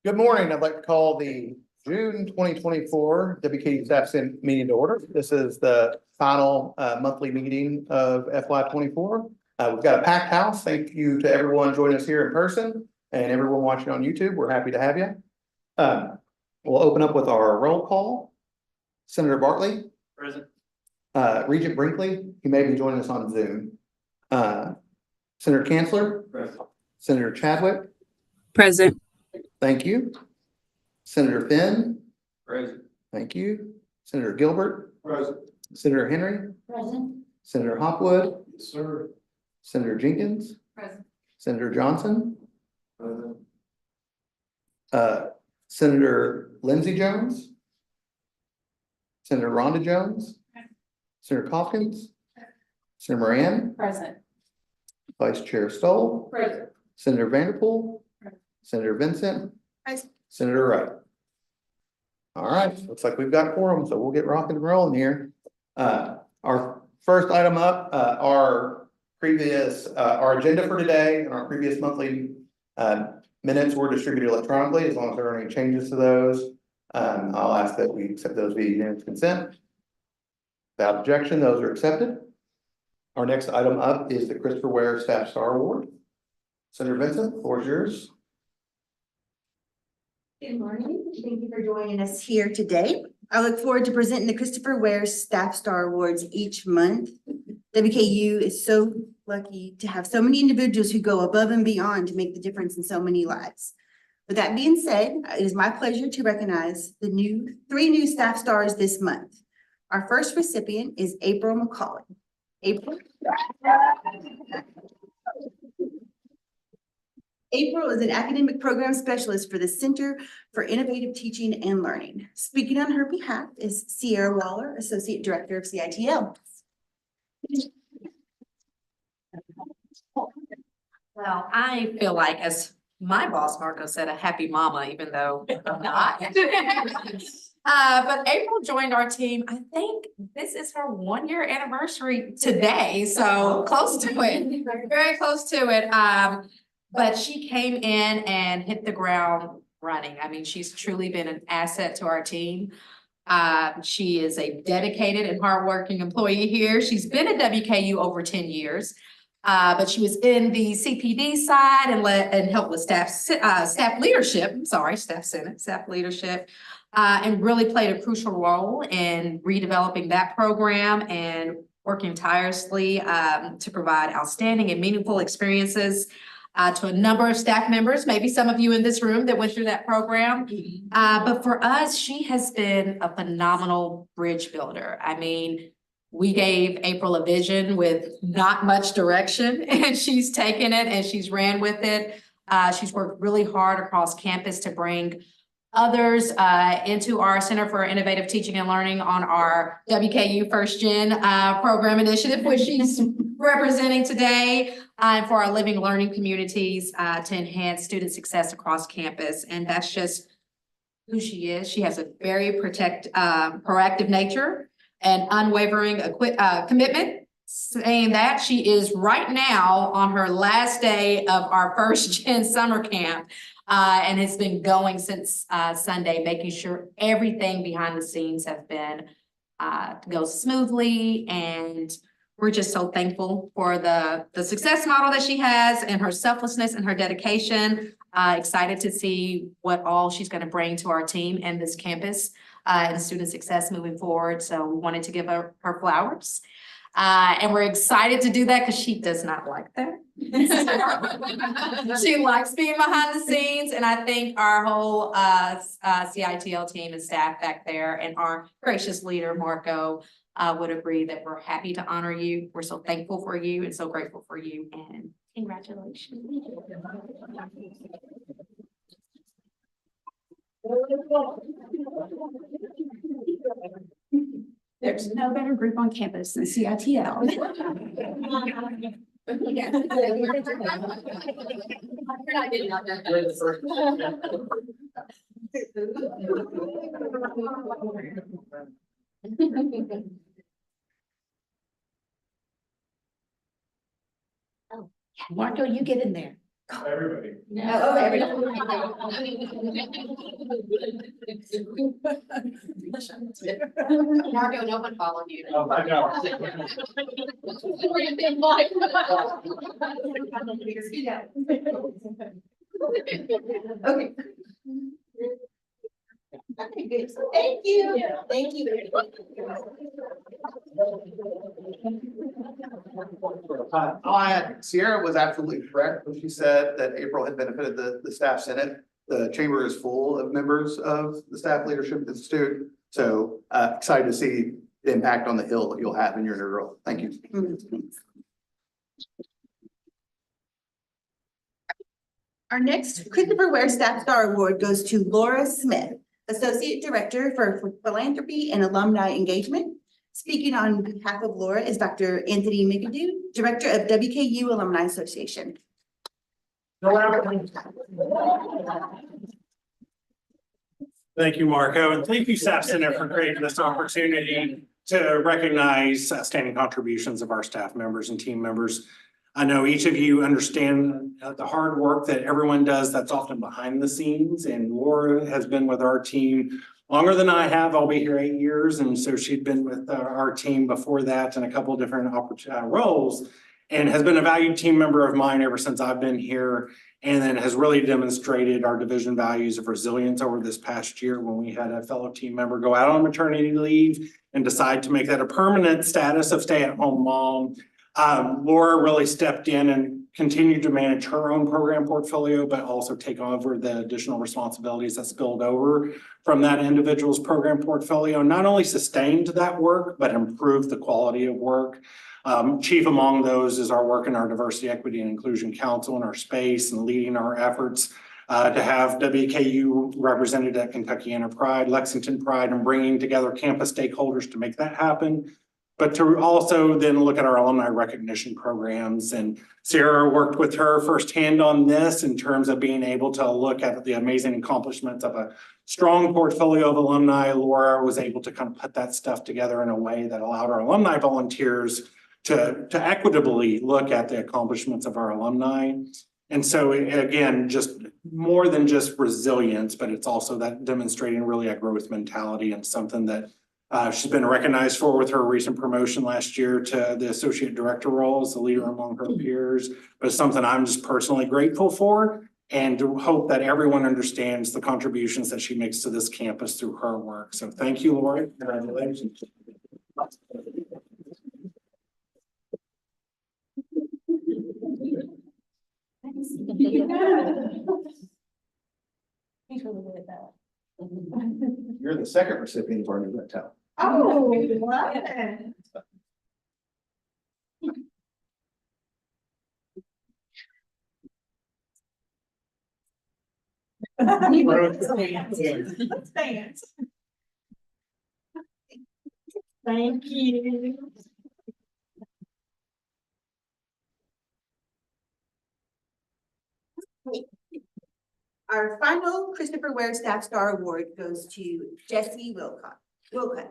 Good morning. I'd like to call the June 2024 WKU Staff Senate meeting to order. This is the final monthly meeting of FY 24. We've got a packed house. Thank you to everyone joining us here in person and everyone watching on YouTube. We're happy to have you. We'll open up with our roll call. Senator Bartley. Present. Regent Brinkley, he may be joining us on Zoom. Senator Kanzler. Present. Senator Chadwick. Present. Thank you. Senator Finn. Present. Thank you. Senator Gilbert. Present. Senator Henry. Present. Senator Hopwood. Yes, sir. Senator Jenkins. Present. Senator Johnson. Present. Senator Lindsey Jones. Senator Rhonda Jones. Senator Calkins. Senator Moran. Present. Vice Chair Stoll. Present. Senator Vanderpool. Present. Senator Vincent. Present. Senator Wright. All right, looks like we've got quorum, so we'll get rocking and rolling here. Our first item up, our agenda for today and our previous monthly minutes were distributed electronically. As long as there are any changes to those, I'll ask that we accept those via unanimous consent. Without objection, those are accepted. Our next item up is the Christopher Ware Staff Star Award. Senator Vincent, the floor is yours. Good morning. Thank you for joining us here today. I look forward to presenting the Christopher Ware Staff Star Awards each month. WKU is so lucky to have so many individuals who go above and beyond to make the difference in so many lives. With that being said, it is my pleasure to recognize the three new staff stars this month. Our first recipient is April McCauley. April is an academic program specialist for the Center for Innovative Teaching and Learning. Speaking on her behalf is Sierra Waller, Associate Director of CITL. Well, I feel like, as my boss Marco said, a happy mama, even though I'm not. But April joined our team. I think this is her 1-year anniversary today, so close to it, very close to it. But she came in and hit the ground running. I mean, she's truly been an asset to our team. She is a dedicated and hardworking employee here. She's been at WKU over 10 years. But she was in the CPD side and helped with staff leadership, staff leadership, and really played a crucial role in redeveloping that program and working tirelessly to provide outstanding and meaningful experiences to a number of staff members, maybe some of you in this room that went through that program. But for us, she has been a phenomenal bridge builder. I mean, we gave April a vision with not much direction, and she's taken it and she's ran with it. She's worked really hard across campus to bring others into our Center for Innovative Teaching and Learning on our WKU First Gen program initiative, which she's representing today, and for our living learning communities to enhance student success across campus. And that's just who she is. She has a very proactive nature and unwavering commitment, saying that she is right now on her last day of our First Gen summer camp and has been going since Sunday, making sure everything behind the scenes have been goes smoothly. And we're just so thankful for the success model that she has and her selflessness and her dedication. Excited to see what all she's going to bring to our team and this campus and student success moving forward. So we wanted to give her flowers. And we're excited to do that because she does not like that. She likes being behind the scenes. And I think our whole CITL team and staff back there and our gracious leader, Marco, would agree that we're happy to honor you. We're so thankful for you and so grateful for you. And congratulations. There's no better group on campus than CITL. Marco, you get in there. Everybody. Marco, no one followed you. Oh, I know. Okay. Okay, good. Thank you. Thank you. I'll add, Sierra was absolutely correct when she said that April had benefited the staff senate. The chamber is full of members of the staff leadership institute. So excited to see the impact on the Hill that you'll have in your new role. Thank you. Our next Christopher Ware Staff Star Award goes to Laura Smith, Associate Director for Philanthropy and Alumni Engagement. Speaking on behalf of Laura is Dr. Anthony McAdoo, Director of WKU Alumni Association. Thank you, Marco, and thank you, Staff Center, for creating this opportunity to recognize outstanding contributions of our staff members and team members. I know each of you understand the hard work that everyone does that's often behind the scenes, and Laura has been with our team longer than I have. I'll be here 8 years, and so she'd been with our team before that in a couple of different roles, and has been a valued team member of mine ever since I've been here, and then has really demonstrated our division values of resilience over this past year when we had a fellow team member go out on maternity leave and decide to make that a permanent status of stay-at-home mom. Laura really stepped in and continued to manage her own program portfolio, but also take over the additional responsibilities that spilled over from that individual's program portfolio. Not only sustained that work, but improved the quality of work. Chief among those is our work in our Diversity, Equity, and Inclusion Council in our space and leading our efforts to have WKU represented at Kentuckiana Pride, Lexington Pride, and bringing together campus stakeholders to make that happen. But to also then look at our alumni recognition programs. And Sarah worked with her firsthand on this in terms of being able to look at the amazing accomplishments of a strong portfolio of alumni. Laura was able to kind of put that stuff together in a way that allowed our alumni volunteers to equitably look at the accomplishments of our alumni. And so again, just more than just resilience, but it's also that demonstrating really a growth mentality and something that she's been recognized for with her recent promotion last year to the associate director role as a leader among her peers, but it's something I'm just personally grateful for and to hope that everyone understands the contributions that she makes to this campus through her work. So thank you, Lori. Congratulations. He's really good at that. You're the second recipient of our new red towel. Oh, love it. Let's dance. Thank you. Our final Christopher Ware Staff Star Award goes to Jessie Wilcott,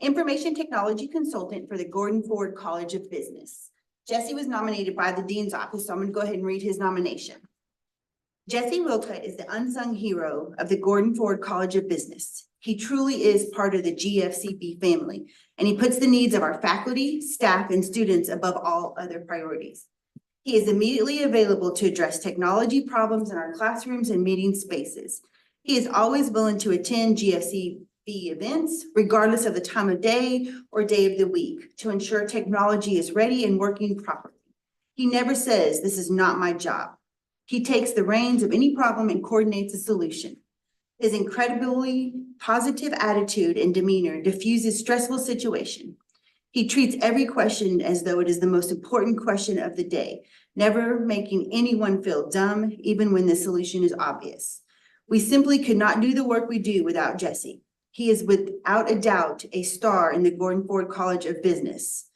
Information Technology Consultant for the Gordon Ford College of Business. Jessie was nominated by the Dean's Office, so I'm gonna go ahead and read his nomination. Jessie Wilcott is the unsung hero of the Gordon Ford College of Business. He truly is part of the GFCB family, and he puts the needs of our faculty, staff, and students above all other priorities. He is immediately available to address technology problems in our classrooms and meeting spaces. He is always willing to attend GFCB events, regardless of the time of day or day of the week, to ensure technology is ready and working properly. He never says, "This is not my job." He takes the reins of any problem and coordinates a solution. His incredibly positive attitude and demeanor diffuses stressful situation. He treats every question as though it is the most important question of the day, never making anyone feel dumb, even when the solution is obvious. We simply could not do the work we do without Jessie. He is without a doubt a star in the Gordon Ford College of Business.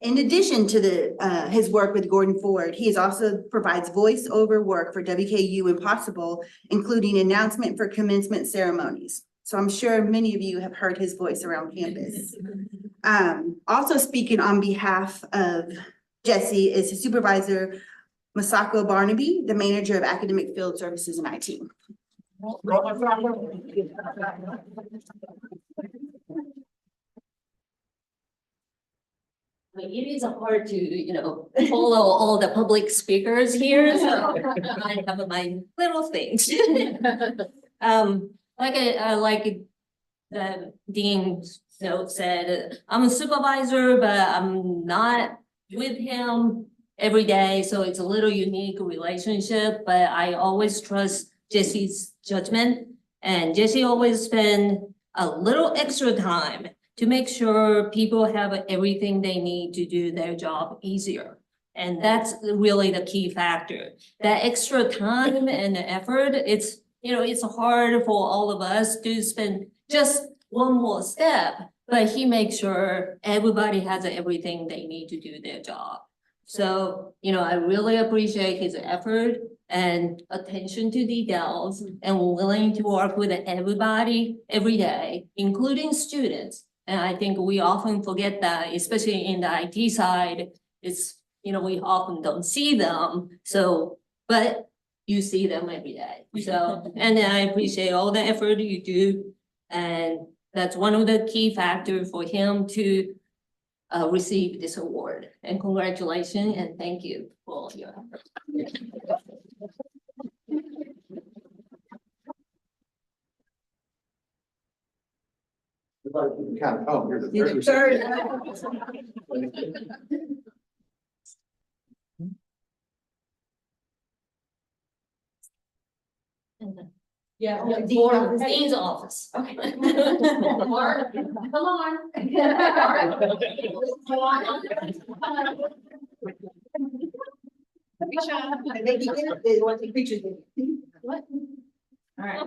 In addition to his work with Gordon Ford, he also provides voiceover work for WKU when possible, including announcement for commencement ceremonies. So I'm sure many of you have heard his voice around campus. Also speaking on behalf of Jessie is his supervisor, Masako Barnaby, the Manager of Academic Field Services and IT. It is hard to, follow all the public speakers here, so I have my little things. Like the dean said, I'm a supervisor, but I'm not with him every day, so it's a little unique relationship, but I always trust Jesse's judgment. And Jesse always spend a little extra time to make sure people have everything they need to do their job easier. And that's really the key factor. That extra time and effort, it's hard for all of us to spend just one more step, but he makes sure everybody has everything they need to do their job. So, I really appreciate his effort and attention to details and willing to work with everybody every day, including students. And I think we often forget that, especially in the IT side, we often don't see them. So, but you see them every day. So, and I appreciate all the effort you do. And that's one of the key factors for him to receive this award. And congratulations and thank you for all your effort. You're the You're the third. Yeah, Dean's office. Okay. Mark, come on. What? All right.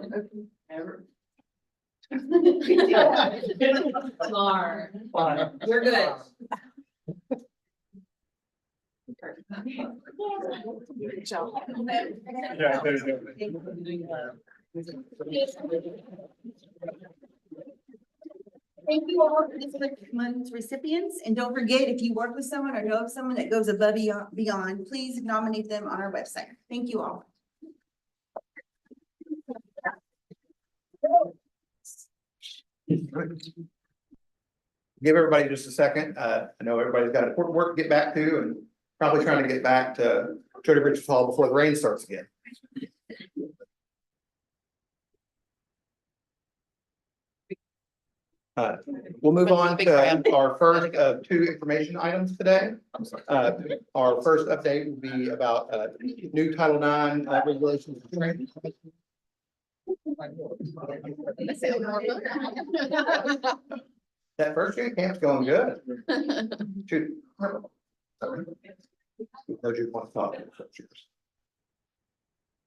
Mark, you're good. Thank you all for this month's recipients, and don't forget, if you work with someone or know of someone that goes above and beyond, please nominate them on our website. Thank you all. Give everybody just a second. I know everybody's got important work to get back to and probably trying to get back to Jody Richards Hall before the rain starts again. We'll move on to our first of two information items today. Our first update will be about new Title IX regulations. That first year camp's going good. Shoot. Those you want to talk to.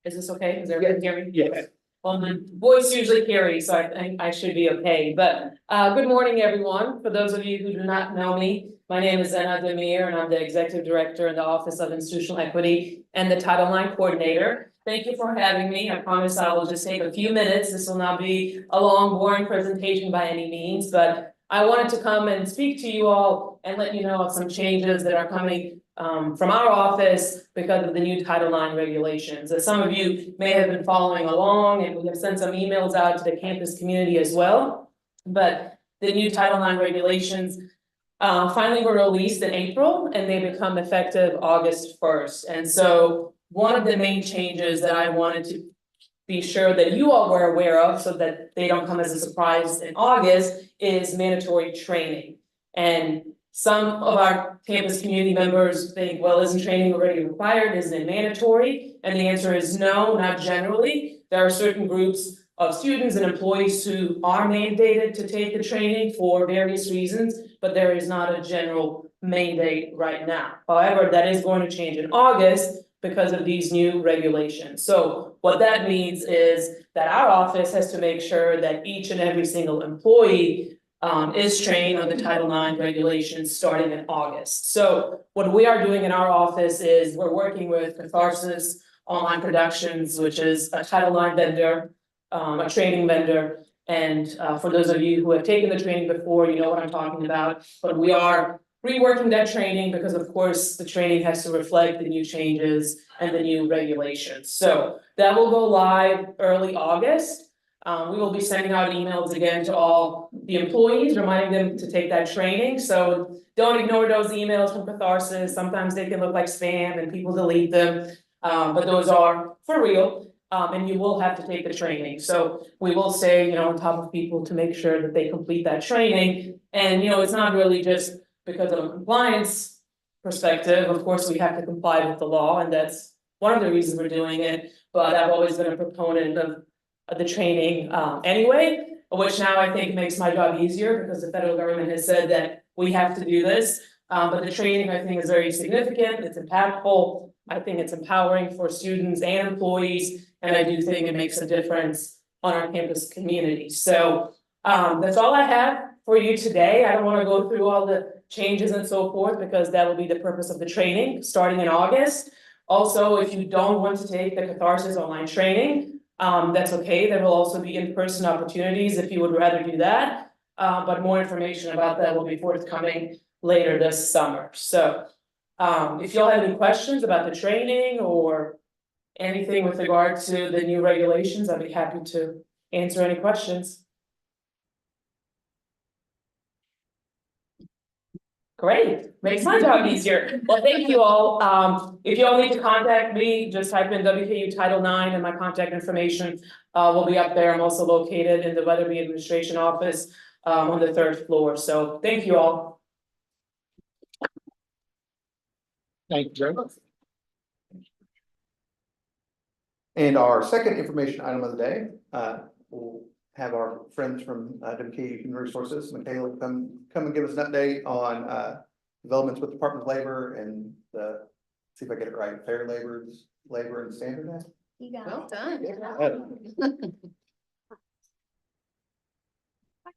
Is this okay? Is everyone hearing me? Yes. Well, my voice usually carries, so I think I should be okay, but good morning, everyone. For those of you who do not know me, my name is Zena Demir, and I'm the Executive Director in the Office of Institutional Equity and the Title IX Coordinator. Thank you for having me. I promise I will just take a few minutes. This will not be a long, boring presentation by any means, but I wanted to come and speak to you all and let you know of some changes that are coming from our office because of the new Title IX regulations. As some of you may have been following along, and we have sent some emails out to the campus community as well. But the new Title IX regulations finally were released in April, and they become effective August 1st. And so one of the main changes that I wanted to be sure that you all were aware of so that they don't come as a surprise in August is mandatory training. And some of our campus community members think, well, isn't training already required? Isn't it mandatory? And the answer is no, not generally. There are certain groups of students and employees who are mandated to take the training for various reasons, but there is not a general mandate right now. However, that is going to change in August because of these new regulations. So what that means is that our office has to make sure that each and every single employee is trained on the Title IX regulations starting in August. So what we are doing in our office is we're working with Catharsis Online Productions, which is a Title IX vendor, a training vendor. And for those of you who have taken the training before, you know what I'm talking about, but we are reworking that training because of course the training has to reflect the new changes and the new regulations. So that will go live early August. We will be sending out emails again to all the employees, reminding them to take that training. So don't ignore those emails from Catharsis. Sometimes they can look like spam and people delete them. But those are for real. And you will have to take the training. So we will stay, on top of people to make sure that they complete that training. And, it's not really just because of a compliance perspective. Of course, we have to comply with the law, and that's one of the reasons we're doing it. But I've always been a proponent of the training anyway, which now I think makes my job easier because the federal government has said that we have to do this. But the training, I think, is very significant, it's impactful, I think it's empowering for students and employees, and I do think it makes a difference on our campus community. So that's all I have for you today. I don't want to go through all the changes and so forth because that will be the purpose of the training starting in August. Also, if you don't want to take the Catharsis online training, that's okay. There will also be in-person opportunities if you would rather do that. But more information about that will be forthcoming later this summer. So if y'all have any questions about the training or anything with regard to the new regulations, I'd be happy to answer any questions. Great, makes my job easier. Well, thank you all. If you all need to contact me, just type in WKU Title IX and my contact information will be up there. I'm also located in the Weatherby Administration Office on the 3rd floor. So thank you all. Thank you, Joe. And our second information item of the day, we'll have our friends from WKU Human Resources, Michaela, come and give us an update on developments with Department of Labor and see if I get it right, Fair Labor and Standard Act. You got Well done.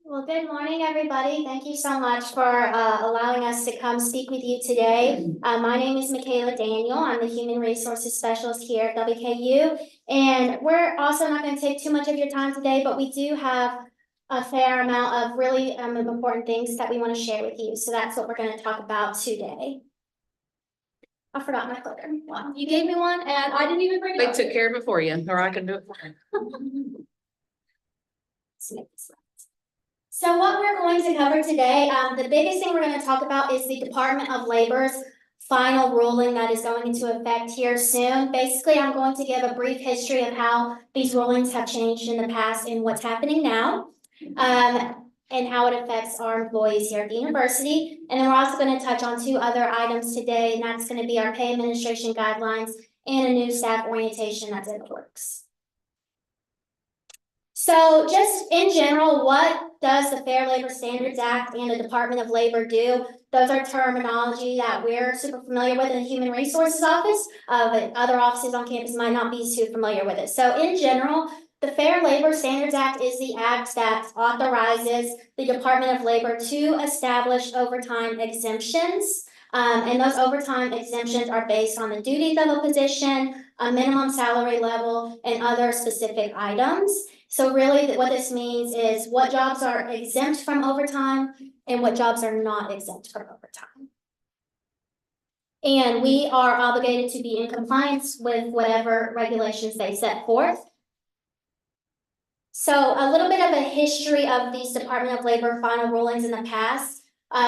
Well, good morning, everybody. Thank you so much for allowing us to come speak with you today. My name is Michaela Daniel. I'm the Human Resources Specialist here at WKU. And we're also not going to take too much of your time today, but we do have a fair amount of really important things that we want to share with you. So that's what we're going to talk about today. I forgot my clicker. Wow. You gave me one and I didn't even bring it They up. took care of it for you, or I can do it for you. Let's make this right. So what we're going to cover today, the biggest thing we're going to talk about is the Department of Labor's final ruling that is going into effect here soon. Basically, I'm going to give a brief history of how these rulings have changed in the past and what's happening now, and how it affects our employees here at the university. And then we're also going to touch on 2 other items today, and that's going to be our pay administration guidelines and a new staff orientation that's in the works. So just in general, what does the Fair Labor Standards Act and the Department of Labor do? Those are terminology that we're super familiar with in the Human Resources Office, but other offices on campus might not be too familiar with it. So in general, the Fair Labor Standards Act is the act that authorizes the Department of Labor to establish overtime exemptions. And those overtime exemptions are based on the duties of a position, a minimum salary level, and other specific items. So really what this means is what jobs are exempt from overtime and what jobs are not exempt from overtime. And we are obligated to be in compliance with whatever regulations they set forth. So a little bit of a history of these Department of Labor final rulings in the past.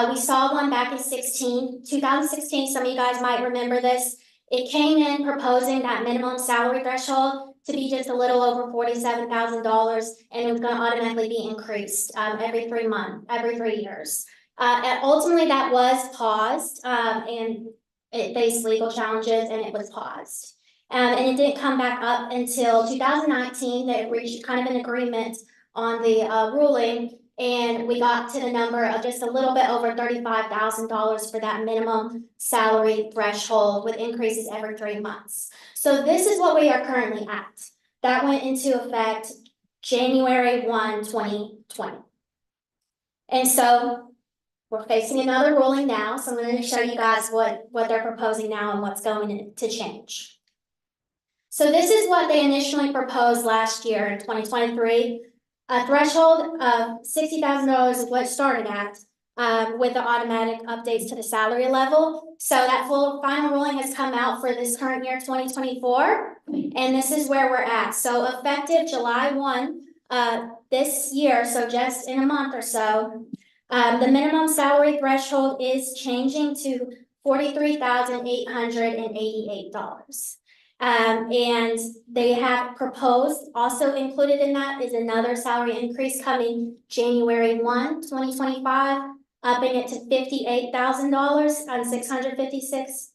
We saw one back in 2016, some of you guys might remember this. It came in proposing that minimum salary threshold to be just a little over $47,000, and it was going to automatically be increased every 3 years. And ultimately, that was paused, and it faced legal challenges, and it was paused. And it didn't come back up until 2019. They reached kind of an agreement on the ruling, and we got to the number of just a little bit over $35,000 for that minimum salary threshold with increases every 3 months. So this is what we are currently at. That went into effect January 1, 2020. And so we're facing another ruling now. So I'm going to show you guys what they're proposing now and what's going to change. So this is what they initially proposed last year in 2023. A threshold of $60,000 is what it started at. with the automatic updates to the salary level. So that full final ruling has come out for this current year, 2024, and this is where we're at. So effective July 1, this year, so just in a month or so, the minimum salary threshold is changing to $43,888. And they have proposed, also included in that is another salary increase coming January 1, 2025, upping it to $58,000 on 656,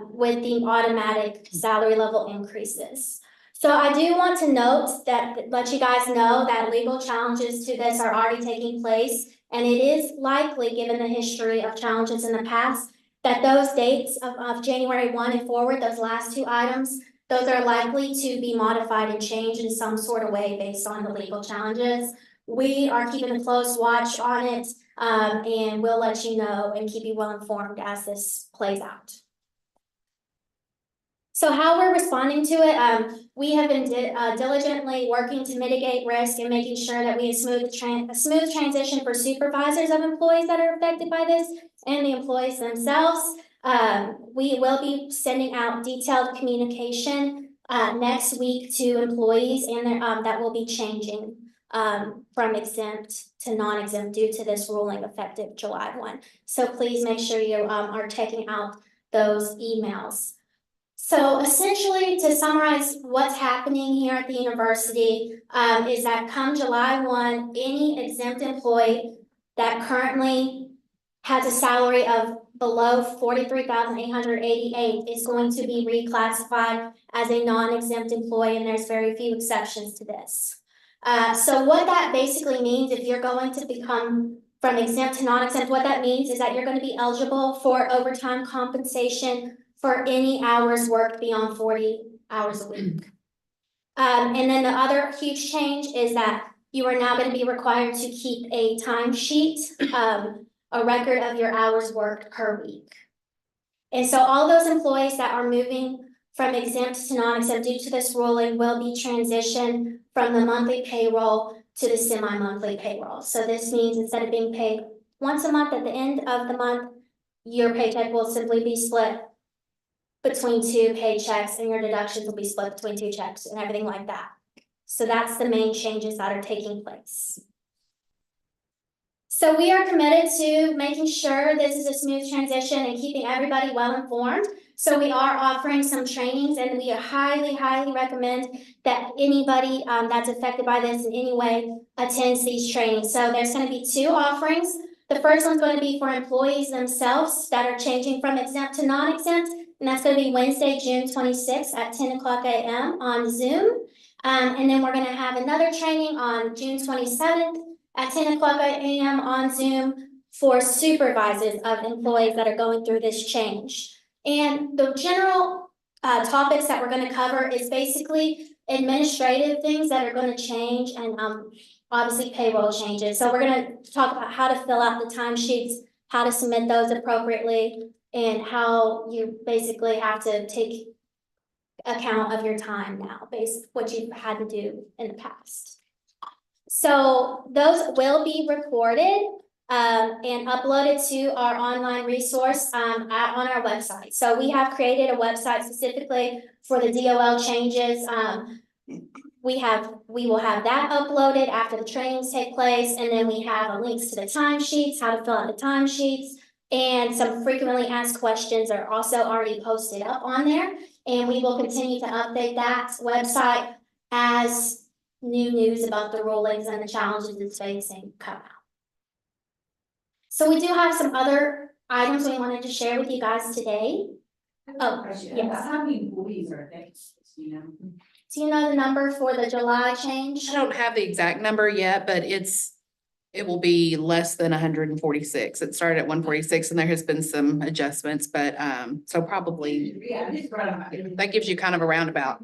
with the automatic salary level increases. So I do want to note that, let you guys know that legal challenges to this are already taking place. And it is likely, given the history of challenges in the past, that those dates of January 1 and forward, those last two items, those are likely to be modified and changed in some sort of way based on the legal challenges. We are keeping a close watch on it, and we'll let you know and keep you well informed as this plays out. So how we're responding to it, we have been diligently working to mitigate risk and making sure that we have a smooth transition for supervisors of employees that are affected by this and the employees themselves. We will be sending out detailed communication next week to employees, and that will be changing from exempt to non-exempt due to this ruling effective July 1. So please make sure you are checking out those emails. So essentially, to summarize what's happening here at the university, is that come July 1, any exempt employee that currently has a salary of below $43,888 is going to be reclassified as a non-exempt employee, and there's very few exceptions to this. So what that basically means, if you're going to become from exempt to non-exempt, what that means is that you're going to be eligible for overtime compensation for any hours worked beyond 40 hours a week. And then the other huge change is that you are now going to be required to keep a timesheet, a record of your hours worked per week. And so all those employees that are moving from exempt to non-exempt due to this ruling will be transitioned from the monthly payroll to the semi-monthly payroll. So this means instead of being paid once a month at the end of the month, your paycheck will simply be split between two paychecks, and your deductions will be split between two checks and everything like that. So that's the main changes that are taking place. So we are committed to making sure this is a smooth transition and keeping everybody well informed. So we are offering some trainings, and we highly, highly recommend that anybody that's affected by this in any way attends these trainings. So there's going to be two offerings. The first one's going to be for employees themselves that are changing from exempt to non-exempt. And that's going to be Wednesday, June 26th at 10 a.m. on Zoom. And then we're going to have another training on June 27th at 10 a.m. on Zoom for supervisors of employees that are going through this change. And the general topics that we're going to cover is basically administrative things that are going to change, and obviously payroll changes. So we're going to talk about how to fill out the timesheets, how to submit those appropriately, and how you basically have to take account of your time now, based what you've had to do in the past. So those will be recorded and uploaded to our online resource on our website. So we have created a website specifically for the DOL changes. We will have that uploaded after the trainings take place, and then we have links to the timesheets, how to fill out the timesheets, and some frequently asked questions are also already posted up on there. And we will continue to update that website as new news about the rulings and the challenges it's facing come out. So we do have some other items we wanted to share with you guys today. Oh, yes. How many employees are there, do you know? Do you know the number for the July change? I don't have the exact number yet, but it will be less than 146. It started at 146 and there has been some adjustments, but so probably Yeah, just right. that gives you kind of a roundabout.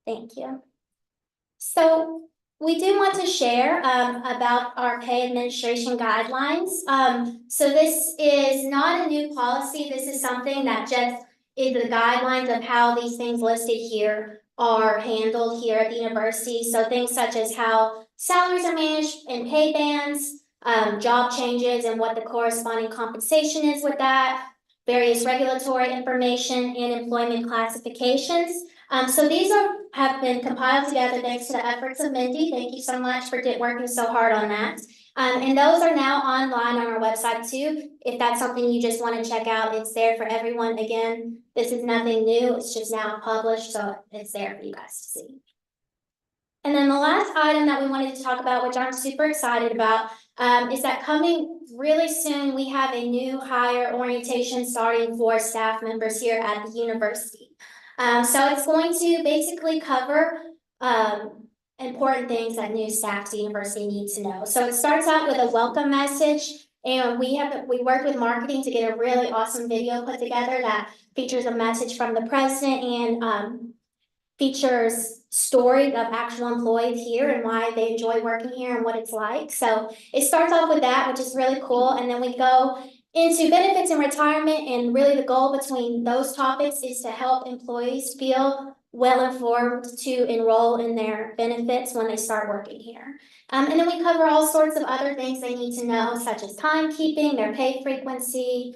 Thank you. So we do want to share about our pay administration guidelines. So this is not a new policy. This is something that just is the guidelines of how these things listed here are handled here at the university. So things such as how salaries are managed and pay bands, job changes and what the corresponding compensation is with that, various regulatory information and employment classifications. So these have been compiled together thanks to the efforts of Mindy. Thank you so much for working so hard on that. And those are now online on our website too. If that's something you just want to check out, it's there for everyone. Again, this is nothing new. It's just now published, so it's there for you guys to see. And then the last item that we wanted to talk about, which I'm super excited about, is that coming really soon, we have a new hire orientation starting for staff members here at the university. So it's going to basically cover important things that new staff to the university need to know. So it starts out with a welcome message, and we worked with marketing to get a really awesome video put together that features a message from the president and features stories of actual employees here and why they enjoy working here and what it's like. So it starts off with that, which is really cool, and then we go into benefits and retirement, and really the goal between those topics is to help employees feel well informed to enroll in their benefits when they start working here. And then we cover all sorts of other things they need to know, such as timekeeping, their pay frequency,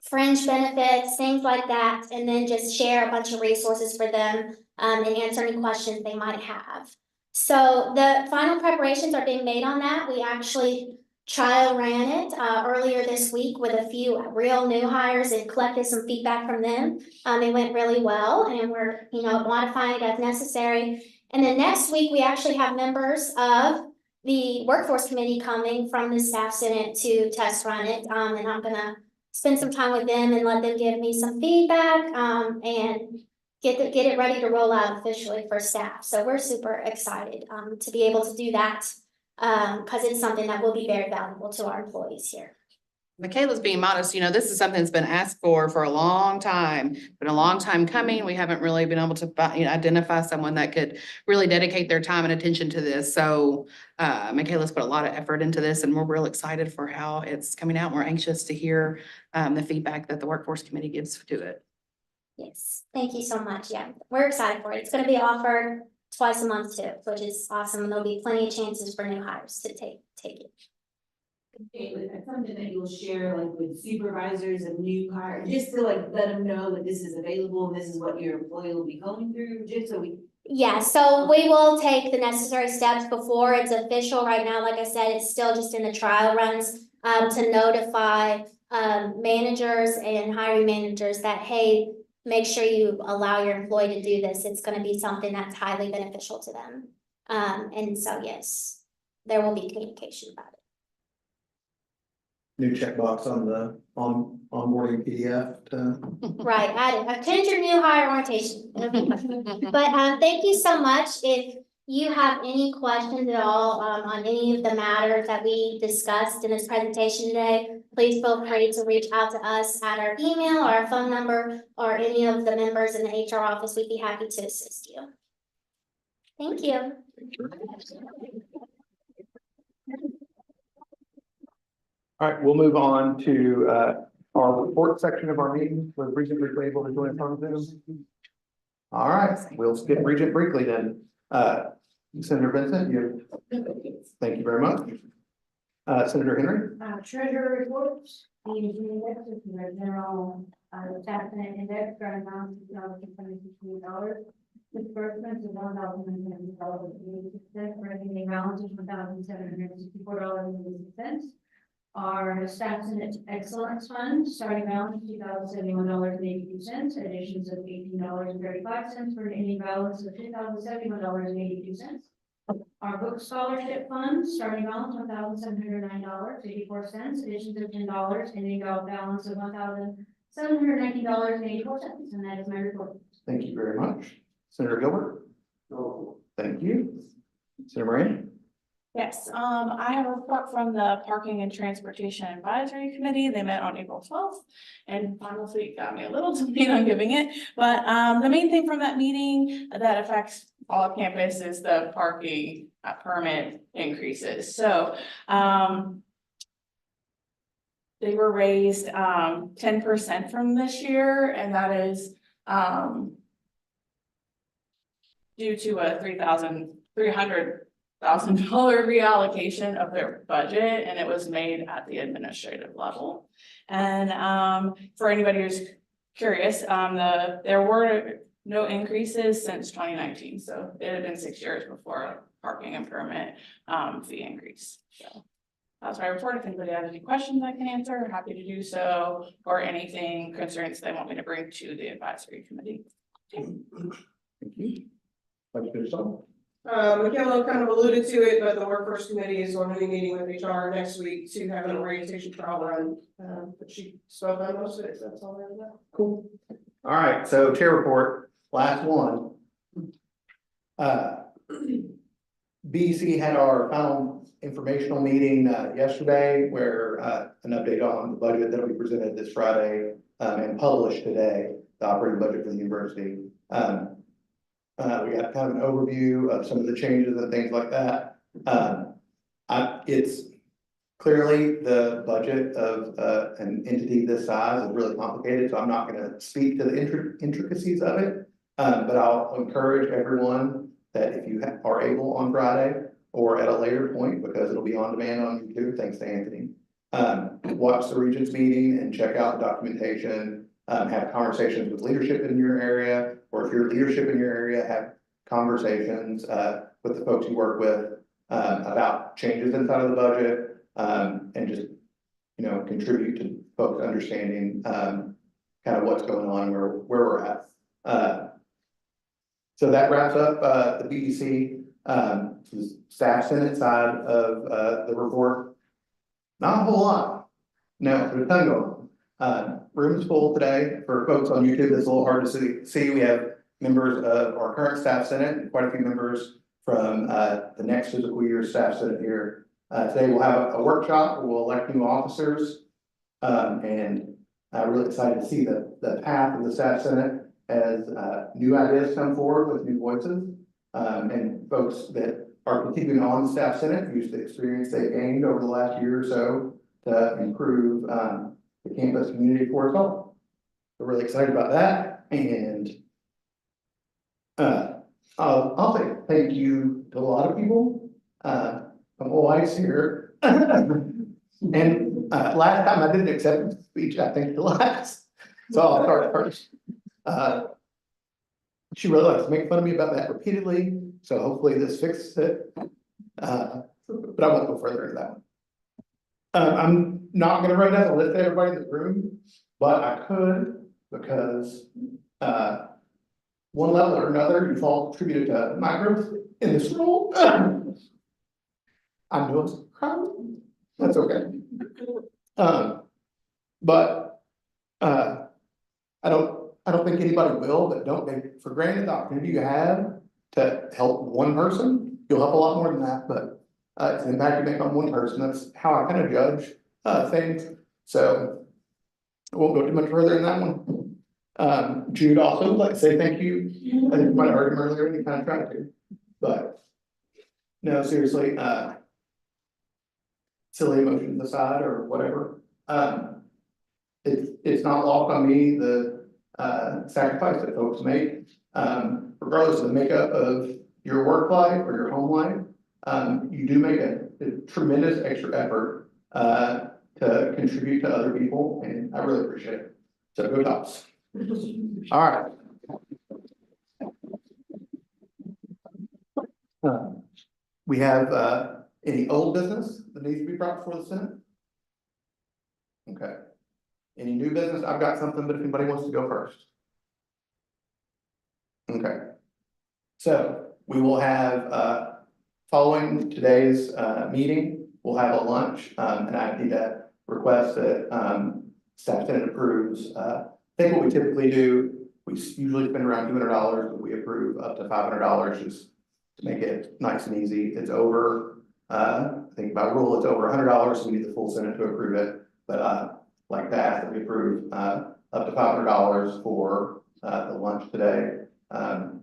fringe benefits, things like that, and then just share a bunch of resources for them and answer any questions they might have. So the final preparations are being made on that. We actually trial ran it earlier this week with a few real new hires and collected some feedback from them. It went really well, and we're modifying it as necessary. And then next week we actually have members of the workforce committee coming from the staff senate to test run it, and I'm gonna spend some time with them and let them give me some feedback and get it ready to roll out officially for staff. So we're super excited to be able to do that. Because it's something that will be very valuable to our employees here. Michaela's being modest, this is something that's been asked for a long time, been a long time coming. We haven't really been able to identify someone that could really dedicate their time and attention to this. So Michaela's put a lot of effort into this, and we're real excited for how it's coming out. We're anxious to hear the feedback that the workforce committee gives to it. Yes, thank you so much. Yeah, we're excited for it. It's going to be offered twice a month too, which is awesome. And there'll be plenty of chances for new hires to take it. It's something that you'll share like with supervisors and new hires, just to like let them know that this is available and this is what your employee will be going through, just so we. Yeah, so we will take the necessary steps before it's official. Right now, like I said, it's still just in the trial runs to notify managers and hiring managers that, hey, make sure you allow your employee to do this. It's going to be something that's highly beneficial to them. And so, yes, there will be communication about it. New checkbox on the onboarding PDF to. Right, attend your new hire orientation. But thank you so much. If you have any questions at all on any of the matters that we discussed in this presentation today, please feel free to reach out to us at our email or our phone number or any of the members in the HR office. We'd be happy to assist you. Thank you. All right, we'll move on to our report section of our meeting with Regent Brinkley able to join us on Zoom. All right, we'll skip Regent Brinkley then. Senator Vincent, thank you very much. Senator Henry. Treasurer reports, the index is the general staff and index for amount of $2,760. Disbursements of $1,070.86, revenue balance of $1,764.86. Our staff Senate Excellence Fund, starting balance $2,071.82, additions of $18.35 for an ending balance of $2,071.82. Our Book Scholarship Fund, starting balance $1,709.84, additions of $10, ending balance of $1,719.84, and that is my report. Thank you very much. Senator Gilbert. Thank you. Senator Moran. Yes, I have a report from the Parking and Transportation Advisory Committee. They met on April 12th and honestly got me a little delayed on giving it. But the main thing from that meeting that affects all of campus is the parking permit increases. So they were raised 10% from this year, and that is due to a $3,300 $1,000 reallocation of their budget, and it was made at the administrative level. And for anybody who's curious, there were no increases since 2019, so it had been 6 years before a parking and permit fee increase. So that's my report. If anybody has any questions I can answer, happy to do so, or anything concerns they want me to bring to the advisory committee. Thank you. Like to do so? Michaela kind of alluded to it, but the workforce committee is going to be meeting with HR next week to have an orientation trial run. But she spoke on most of it, so that's all I have. Cool. All right, so chair report, last one. BEC had our final informational meeting yesterday where an update on the budget that will be presented this Friday and published today, the operating budget for the university. We got kind of an overview of some of the changes and things like that. It's clearly the budget of an entity this size is really complicated, so I'm not gonna speak to the intricacies of it. But I'll encourage everyone that if you are able on Friday or at a later point, because it'll be on demand on YouTube, thanks to Anthony, watch the Regents meeting and check out the documentation, have conversations with leadership in your area, or if you're leadership in your area, have conversations with the folks you work with about changes inside of the budget, and just, you know, contribute to folks understanding kind of what's going on, where we're at. So that wraps up the BEC staff senate side of the report. Not a whole lot. No, there's a ton going on. Room's full today. For folks on YouTube, it's a little hard to see. We have members of our current staff senate and quite a few members from the next fiscal year staff senate here. Today we'll have a workshop where we'll elect new officers. And I'm really excited to see the path of the staff senate as new ideas come forward with new voices. And folks that are continuing on the staff senate use the experience they gained over the last year or so to improve the campus community for us all. We're really excited about that, and I'll say thank you to a lot of people. I'm always here, and last time I didn't accept the speech, I think the last, so I'll start first. She really likes to make fun of me about that repeatedly, so hopefully this fixes it. But I won't go further into that one. I'm not gonna run down the list of everybody in the room, but I could, because one level or another, you've all contributed to my growth in this role. I'm doing some crying. That's okay. But I don't think anybody will, but don't take for granted the opportunity you have to help one person. You'll help a lot more than that, but it's an impact you make on one person. That's how I kind of judge things. So I won't go too much further in that one. Jude also would like to say thank you. I think you might have heard him earlier and he kind of tried to, but no, seriously, silly emotions aside or whatever. It's not lost on me the sacrifice that folks make, regardless of the makeup of your work life or your home life. You do make a tremendous extra effort to contribute to other people, and I really appreciate it. So go Tops. All right. We have any old business that needs to be brought before the Senate? Okay. Any new business? I've got something, but if anybody wants to go first. Okay. So we will have, following today's meeting, we'll have a lunch, and I need to request that staff senate approves. I think what we typically do, we usually spend around $200, but we approve up to $500 just to make it nice and easy. It's over, I think by rule, it's over $100, so we need the full Senate to approve it. But like that, we approve up to $500 for the lunch today. And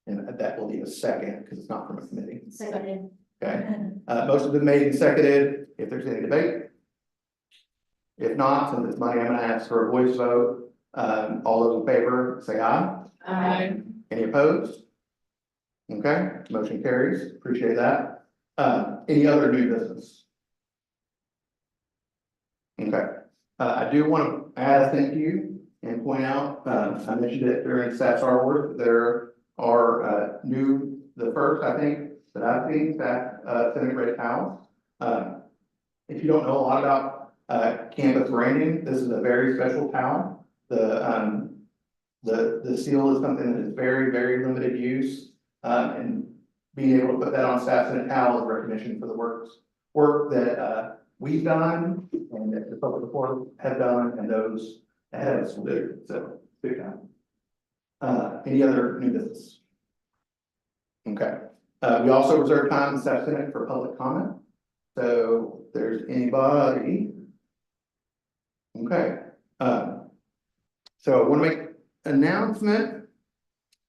that will need a second because it's not from a committee. Seconded. Okay, most have been made and seconded. If there's any debate. If not, since it's money, I'm gonna ask for a voice vote. All those in favor, say aye. Aye. Any opposed? Okay, motion carries, appreciate that. Any other new business? Okay, I do want to add a thank you and point out, I mentioned it during staff Star Wars, there are, the first, I think, that I've seen, staff, Senate Red House. If you don't know a lot about, campus branding, this is a very special towel. The seal is something that is very, very limited use, and being able to put that on staff Senate towel is recognition for the work that, we've done and that the public report have done and those ahead of us will do, so, big time. Any other new business? Okay, we also reserve time in staff Senate for public comment, so if there's anybody. Okay, so I want to make announcement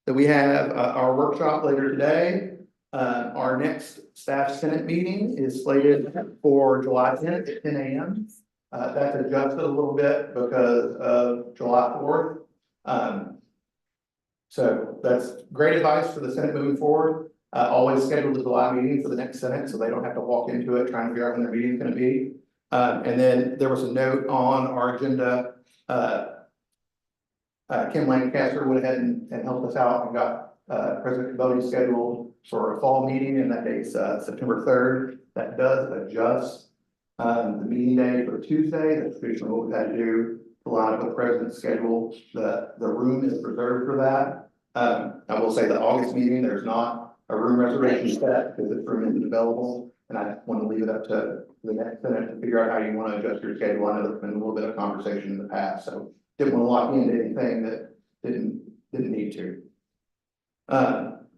that we have our workshop later today. Our next staff Senate meeting is slated for July 10th at 10 a.m. That's adjusted a little bit because of July 4th. So that's great advice for the Senate moving forward. Always schedule the July meeting for the next Senate so they don't have to walk into it trying to figure out when their meeting is going to be. And then there was a note on our agenda. Kim Lancaster went ahead and helped us out and got President Cabot scheduled for a fall meeting, and that date's September 3rd. That does adjust the meeting day for Tuesday. That's traditionally what we've had to do to line up with the president's schedule. The room is reserved for that. I will say the August meeting, there's not a room reservation set because this room isn't available. And I want to leave it up to the next Senate to figure out how you want to adjust your schedule. I know there's been a little bit of conversation in the past, so didn't want to lock into anything that didn't need to.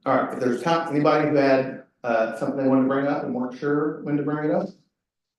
All right, if there's time, anybody who had something they wanted to bring up and weren't sure when to bring it up?